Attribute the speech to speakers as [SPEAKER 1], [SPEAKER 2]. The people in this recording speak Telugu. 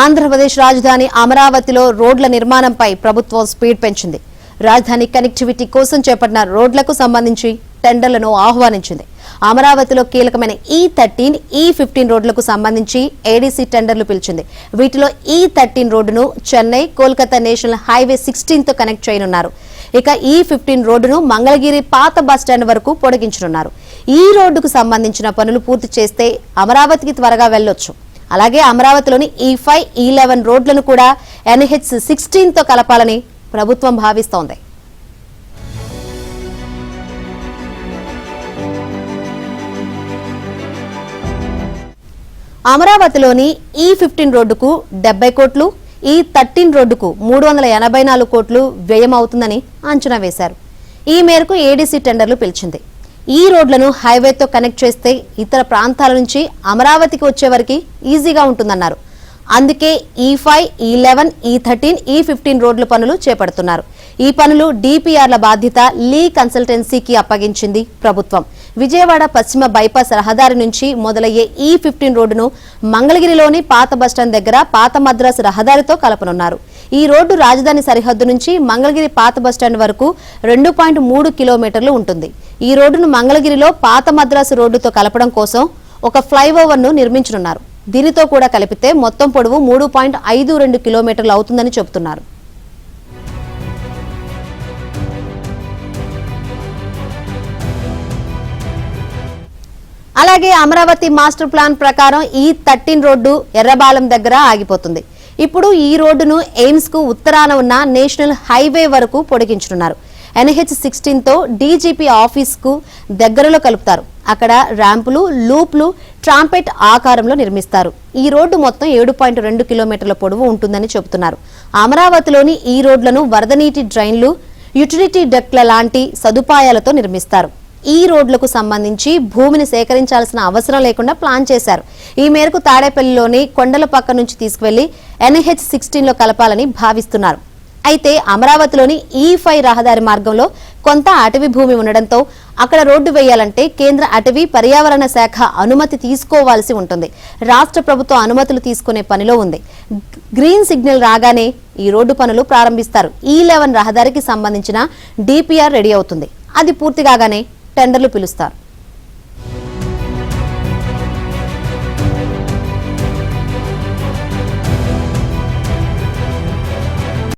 [SPEAKER 1] ఆంధ్రప్రదేశ్ రాజధాని అమరావతిలో రోడ్ల నిర్మాణంపై ప్రభుత్వం స్పీడ్ పెంచింది. రాజధాని కనెక్టివిటీ కోసం చేపట్టిన రోడ్లకు సంబంధించి టెండర్లను ఆహ్వానించింది. అమరావతిలో కీలకమైన E13, E15 రోడ్లకు సంబంధించి ఏడీసీ టెండర్లు పిలిచింది. వీటిలో E13 రోడ్డును చెన్నై, కోల్కతా నేషనల్ హైవే 16 తో కనెక్ట్ చేయనున్నారు. ఇక E15 రోడ్డును మంగళగిరి పాత బస్టాండ్ వరకు పొడిగించనున్నారు. ఈ రోడ్డుకు సంబంధించిన పనులు పూర్తి చేస్తే అమరావతికి త్వరగా వెళ్లొచ్చు. అలాగే అమరావతిలోని E5, E11 రోడ్లను కూడా NH16 తో కలపాలని ప్రభుత్వం భావిస్తోంది. అమరావతిలోని E15 రోడ్డుకు 70 కోట్లు, E13 రోడ్డుకు 384 కోట్లు వ్యయం అవుతుందని అంచనా వేశారు. ఈ మేరకు ఏడీసీ టెండర్లు పిలిచింది. ఈ రోడ్లను హైవేతో కనెక్ట్ చేస్తే ఇతర ప్రాంతాల నుంచి అమరావతికి వచ్చే వరకు ఈజీగా ఉంటుందన్నారు. అందుకే E5, E11, E13, E15 రోడ్ల పనులు చేపడుతున్నారు. ఈ పనులు DPRల బాధ్యత లీ కన్సల్టెన్సీకి అప్పగించింది ప్రభుత్వం. విజయవాడ పశ్చిమ బైపాస్ రహదారి నుంచి మొదలయ్యే E15 రోడ్డును మంగళగిరిలోని పాత బస్టాండ్ దగ్గర పాత మద్రాసు రహదారితో కలపనున్నారు. ఈ రోడ్డు రాజధాని సరిహద్దు నుంచి మంగళగిరి పాత బస్టాండ్ వరకు 2.3 కిలోమీటర్లు ఉంటుంది. ఈ రోడ్డును మంగళగిరిలో పాత మద్రాసు రోడ్డుతో కలపడం కోసం ఒక ఫ్లైఓవర్ను నిర్మించనున్నారు. దీనితో కూడా కలిపితే మొత్తం పొడవు 3.52 కిలోమీటర్లు అవుతుందని చెబుతున్నారు. అలాగే అమరావతి మాస్టర్ ప్లాన్ ప్రకారం E13 రోడ్డు ఎర్రబాలెం దగ్గర ఆగిపోతుంది. ఇప్పుడు ఈ రోడ్డును ఎయిమ్స్ కు ఉత్తరాన ఉన్న నేషనల్ హైవే వరకు పొడిగించనున్నారు. NH16 తో డీజీపీ ఆఫీస్ కు దగ్గరలో కలుపుతారు. అక్కడ ర్యాంపులు, లూప్లు ట్రాంపెట్ ఆకారంలో నిర్మిస్తారు. ఈ రోడ్డు మొత్తం 7.2 కిలోమీటర్ల పొడవు ఉంటుందని చెబుతున్నారు. అమరావతిలోని ఈ రోడ్లను వరద నీటి డ్రైన్లు, యుటిలిటీ డక్ట్ల లాంటి సదుపాయాలతో నిర్మిస్తారు. ఈ రోడ్లకు సంబంధించి భూమిని సేకరించాల్సిన అవసరం లేకుండా ప్లాన్ చేశారు. ఈ మేరకు తాడేపల్లిలోని కొండల పక్క నుంచి తీసుకువెళ్లి NH16 లో కలపాలని భావిస్తున్నారు. అయితే అమరావతిలోని E5 రహదారి మార్గంలో కొంత అటవీ భూమి ఉండడంతో అక్కడ రోడ్డు వేయాలంటే కేంద్ర అటవీ పర్యావరణ శాఖ అనుమతి తీసుకోవాల్సి ఉంటుంది. రాష్ట్ర ప్రభుత్వం అనుమతులు తీసుకునే పనిలో ఉంది. గ్రీన్ సిగ్నల్ రాగానే ఈ రోడ్డు పనులు ప్రారంభిస్తారు. E11 రహదారికి సంబంధించిన DPR రెడీ అవుతుంది. అది పూర్తి కాగానే టెండర్లు పిలుస్తారు.